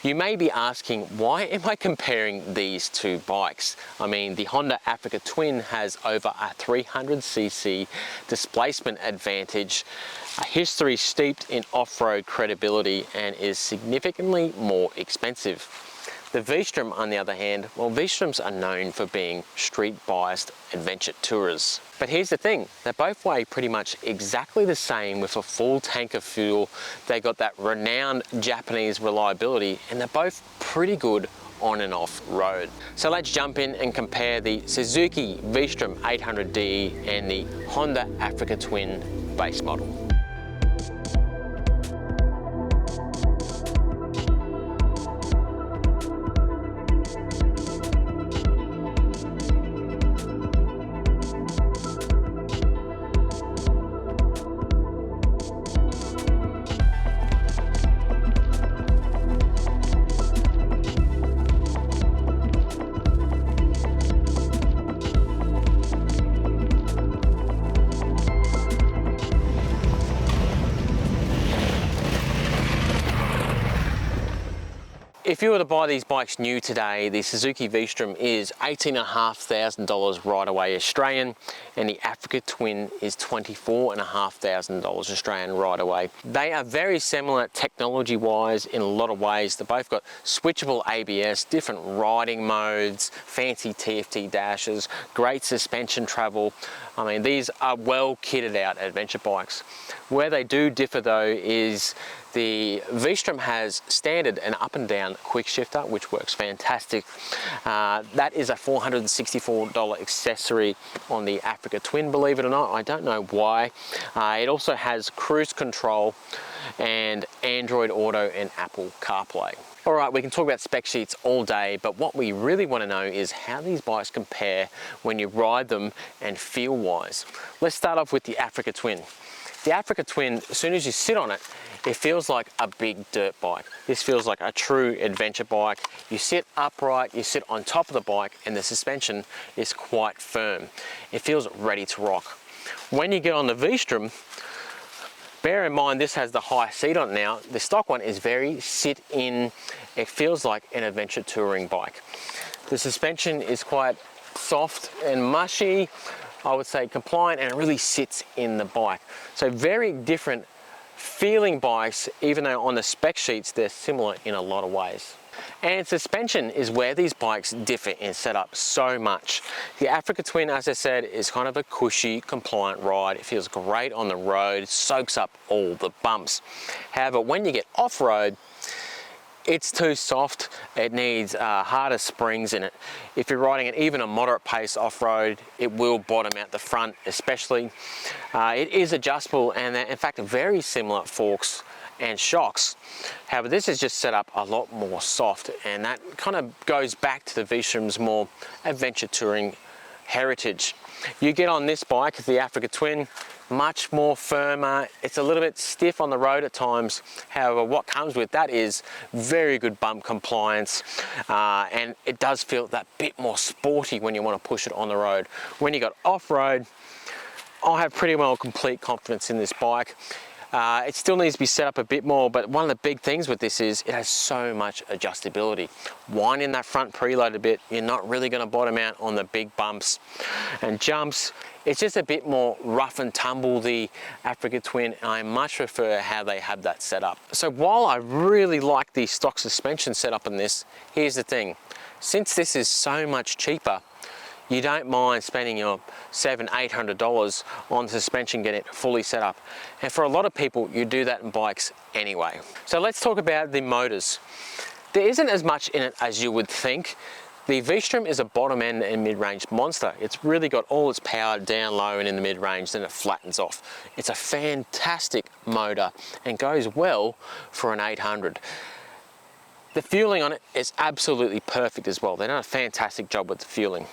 You may be asking, why am I comparing these two bikes? I mean, the Honda Africa Twin has over a 300cc displacement advantage, a history steeped in off-road credibility, and is significantly more expensive. The V-Strom, on the other hand, well, V-Stroms are known for being street-biased adventure tourers. But here's the thing, they both weigh pretty much exactly the same with a full tank of fuel. They got that renowned Japanese reliability, and they're both pretty good on and off road. So let's jump in and compare the Suzuki V-Strom 800D and the Honda Africa Twin base model. If you were to buy these bikes new today, the Suzuki V-Strom is $18,500 right away Australian, and the Africa Twin is $24,500 Australian right away. They are very similar technology-wise in a lot of ways. They've both got switchable ABS, different riding modes, fancy TFT dashes, great suspension travel. I mean, these are well kitted out adventure bikes. Where they do differ though is the V-Strom has standard and up and down quick shifter, which works fantastic. That is a $464 accessory on the Africa Twin, believe it or not. I don't know why. It also has cruise control and Android Auto and Apple CarPlay. All right, we can talk about spec sheets all day, but what we really want to know is how these bikes compare when you ride them and feel wise. Let's start off with the Africa Twin. The Africa Twin, as soon as you sit on it, it feels like a big dirt bike. This feels like a true adventure bike. You sit upright, you sit on top of the bike, and the suspension is quite firm. It feels ready to rock. When you get on the V-Strom, bear in mind this has the high seat on it now. The stock one is very sit-in. It feels like an adventure touring bike. The suspension is quite soft and mushy, I would say compliant, and it really sits in the bike. So very different feeling bikes, even though on the spec sheets they're similar in a lot of ways. And suspension is where these bikes differ in setup so much. The Africa Twin, as I said, is kind of a cushy, compliant ride. It feels great on the road, soaks up all the bumps. However, when you get off-road, it's too soft. It needs harder springs in it. If you're riding at even a moderate pace off-road, it will bottom out the front especially. It is adjustable, and in fact very similar forks and shocks. However, this is just set up a lot more soft, and that kind of goes back to the V-Strom's more adventure touring heritage. You get on this bike, the Africa Twin, much more firmer. It's a little bit stiff on the road at times. However, what comes with that is very good bump compliance, and it does feel that bit more sporty when you want to push it on the road. When you got off-road, I have pretty well complete confidence in this bike. It still needs to be set up a bit more, but one of the big things with this is it has so much adjustability. Winding that front preload a bit, you're not really going to bottom out on the big bumps and jumps. It's just a bit more rough and tumble, the Africa Twin, and I much prefer how they have that set up. So while I really like the stock suspension setup in this, here's the thing. Since this is so much cheaper, you don't mind spending your $700–800 on suspension, getting it fully set up. And for a lot of people, you do that in bikes anyway. So let's talk about the motors. There isn't as much in it as you would think. The V-Strom is a bottom end and mid-range monster. It's really got all its power down low and in the mid-range, then it flattens off. It's a fantastic motor and goes well for an 800. The fueling on it is absolutely perfect as well. They've done a fantastic job with the fueling.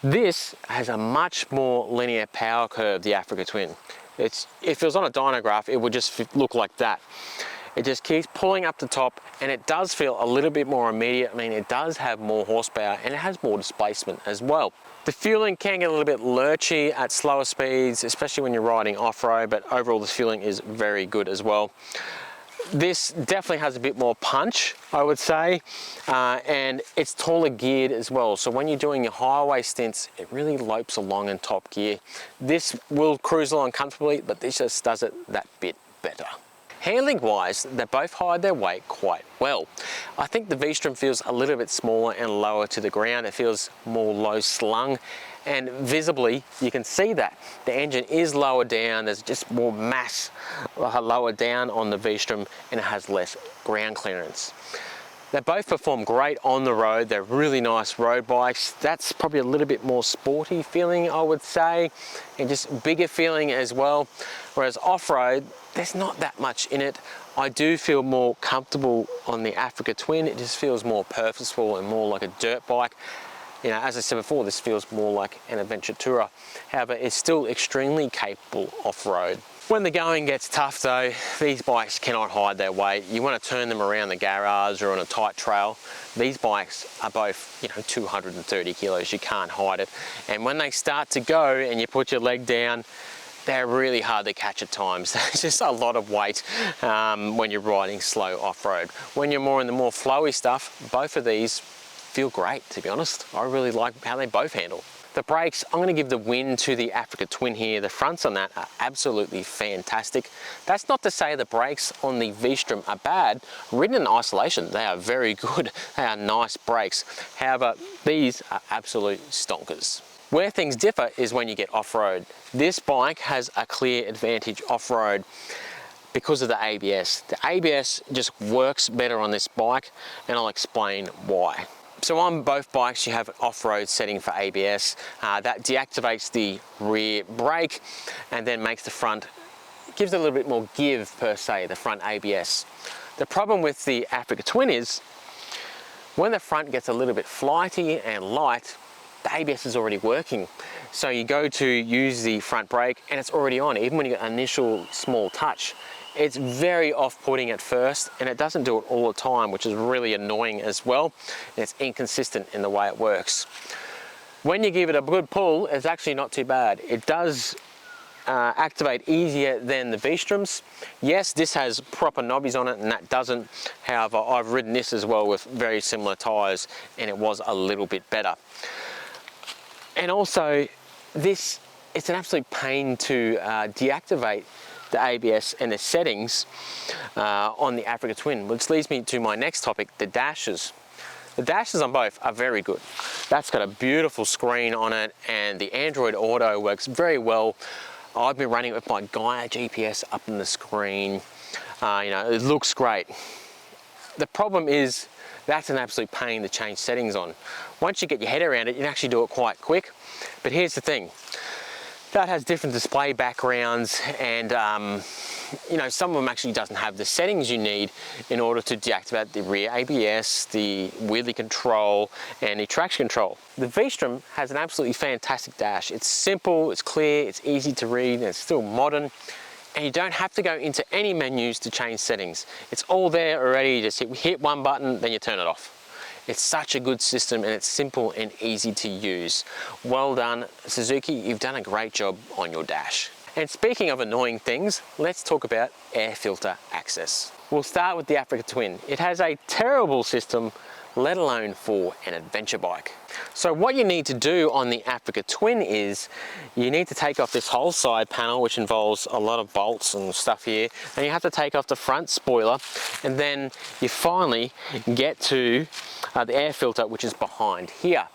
This has a much more linear power curve, the Africa Twin. If it was on a dynograph, it would just look like that. It just keeps pulling up the top, and it does feel a little bit more immediate. I mean, it does have more horsepower and it has more displacement as well. The fueling can get a little bit lurchy at slower speeds, especially when you're riding off-road, but overall the fueling is very good as well. This definitely has a bit more punch, I would say, and it's taller geared as well. So when you're doing your highway stints, it really lopes along in top gear. This will cruise along comfortably, but this just does it that bit better. Handling wise, they both hide their weight quite well. I think the V-Strom feels a little bit smaller and lower to the ground. It feels more low slung, and visibly you can see that the engine is lower down. There's just more mass lower down on the V-Strom, and it has less ground clearance. They both perform great on the road. They're really nice road bikes. That's probably a little bit more sporty feeling, I would say, and just bigger feeling as well. Whereas off-road, there's not that much in it. I do feel more comfortable on the Africa Twin. It just feels more purposeful and more like a dirt bike. You know, as I said before, this feels more like an adventure tourer. However, it's still extremely capable off-road. When the going gets tough though, these bikes cannot hide their weight. You want to turn them around the garage or on a tight trail. These bikes are both, 230 kilos. You can't hide it. And when they start to go and you put your leg down, they're really hard to catch at times. There's just a lot of weight when you're riding slow off-road. When you're more in the more flowy stuff, both of these feel great, to be honest. I really like how they both handle. The brakes, I'm going to give the win to the Africa Twin here. The fronts on that are absolutely fantastic. That's not to say the brakes on the V-Strom are bad. Ridden in isolation, they are very good. They are nice brakes. However, these are absolute stonkers. Where things differ is when you get off-road. This bike has a clear advantage off-road because of the ABS. The ABS just works better on this bike, and I'll explain why. So on both bikes you have an off-road setting for ABS. That deactivates the rear brake and then makes the front, gives it a little bit more give per se, the front ABS. The problem with the Africa Twin is when the front gets a little bit flighty and light, the ABS is already working. So you go to use the front brake and it's already on, even when you get an initial small touch. It's very off-putting at first, and it doesn't do it all the time, which is really annoying as well. And it's inconsistent in the way it works. When you give it a good pull, it's actually not too bad. It does activate easier than the V-Stroms. Yes, this has proper knobbies on it and that doesn't. However, I've ridden this as well with very similar tyres and it was a little bit better. And also, it's an absolute pain to deactivate the ABS and the settings on the Africa Twin, which leads me to my next topic, the dashes. The dashes on both are very good. That's got a beautiful screen on it and the Android Auto works very well. I've been running it with my Gaia GPS up in the screen. It looks great. The problem is that's an absolute pain to change settings on. Once you get your head around it, you can actually do it quite quick. But here's the thing. That has different display backgrounds and some of them actually doesn't have the settings you need in order to deactivate the rear ABS, the wheelie control and the traction control. The V-Strom has an absolutely fantastic dash. It's simple, it's clear, it's easy to read and it's still modern, and you don't have to go into any menus to change settings. It's all there already. You just hit one button, then you turn it off. It's such a good system and it's simple and easy to use. Well done, Suzuki, you've done a great job on your dash. And speaking of annoying things, let's talk about air filter access. We'll start with the Africa Twin. It has a terrible system, let alone for an adventure bike. So what you need to do on the Africa Twin is you need to take off this whole side panel, which involves a lot of bolts and stuff here, and you have to take off the front spoiler, and then you finally get to the air filter, which is behind here.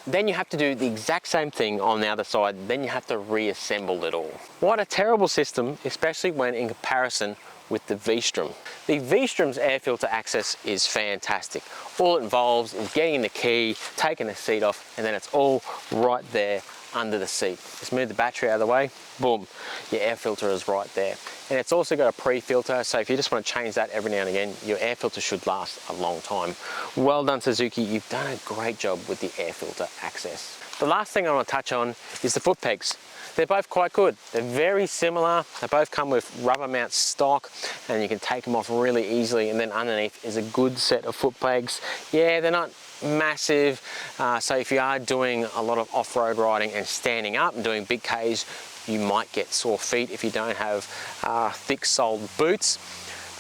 Then you have to do the exact same thing on the other side, then you have to reassemble it all. What a terrible system, especially when in comparison with the V-Strom. The V-Strom's air filter access is fantastic. All it involves is getting the key, taking the seat off, and then it's all right there under the seat. Just move the battery out of the way, boom, your air filter is right there. And it's also got a pre-filter, so if you just want to change that every now and again, your air filter should last a long time. Well done, Suzuki, you've done a great job with the air filter access. The last thing I want to touch on is the foot pegs. They're both quite good. They're very similar. They both come with rubber mount stock and you can take them off really easily, and then underneath is a good set of foot pegs. Yeah, they're not massive, so if you are doing a lot of off-road riding and standing up and doing big Ks, you might get sore feet if you don't have thick-soled boots.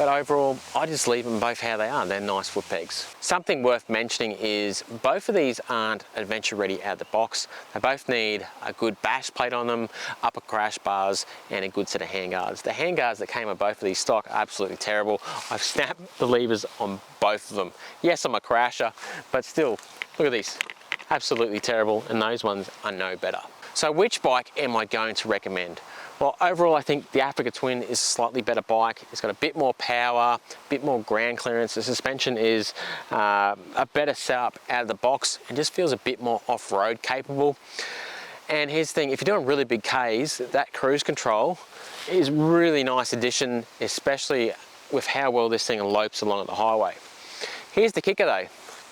but overall, I just leave them both how they are. They're nice foot pegs. Something worth mentioning is both of these aren't adventure ready out of the box. They both need a good bash plate on them, upper crash bars, and a good set of handguards. The handguards that came with both of these stock are absolutely terrible. I've snapped the levers on both of them. Yes, I'm a crasher, but still, look at these. Absolutely terrible, and those ones are no better. So which bike am I going to recommend? Well, overall, I think the Africa Twin is a slightly better bike. It's got a bit more power, a bit more ground clearance. The suspension is a better setup out of the box and just feels a bit more off-road capable. And here's the thing, if you're doing really big Ks, that cruise control is really nice addition, especially with how well this thing lopes along at the highway. Here's the kicker though.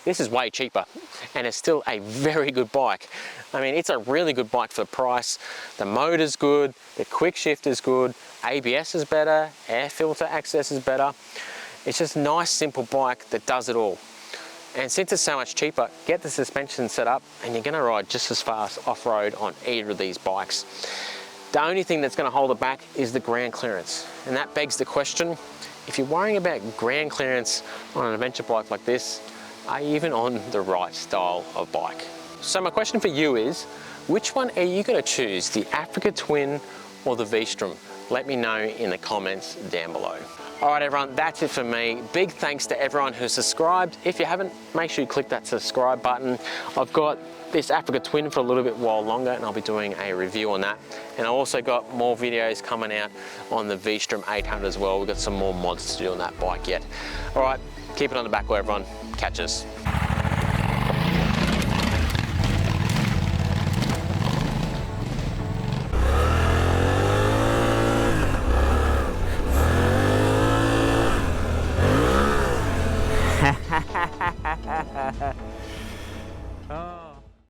This is way cheaper and it's still a very good bike. I mean, it's a really good bike for the price. The motor's good, the quick shift is good, ABS is better, air filter access is better. It's just a nice, simple bike that does it all. And since it's so much cheaper, get the suspension set up and you're gonna ride just as fast off-road on either of these bikes. The only thing that's gonna hold it back is the ground clearance. And that begs the question, if you're worrying about ground clearance on an adventure bike like this, are you even on the right style of bike? So my question for you is, which one are you gonna choose, the Africa Twin or the V-Strom? Let me know in the comments down below. All right, everyone, that's it for me. Big thanks to everyone who subscribed. If you haven't, make sure you click that subscribe button. I've got this Africa Twin for a little bit while longer and I'll be doing a review on that. And I also got more videos coming out on the V-Strom 800 as well. We've got some more mods to do on that bike yet. All right, keep it on the back wheel, everyone. Catch us. Oh.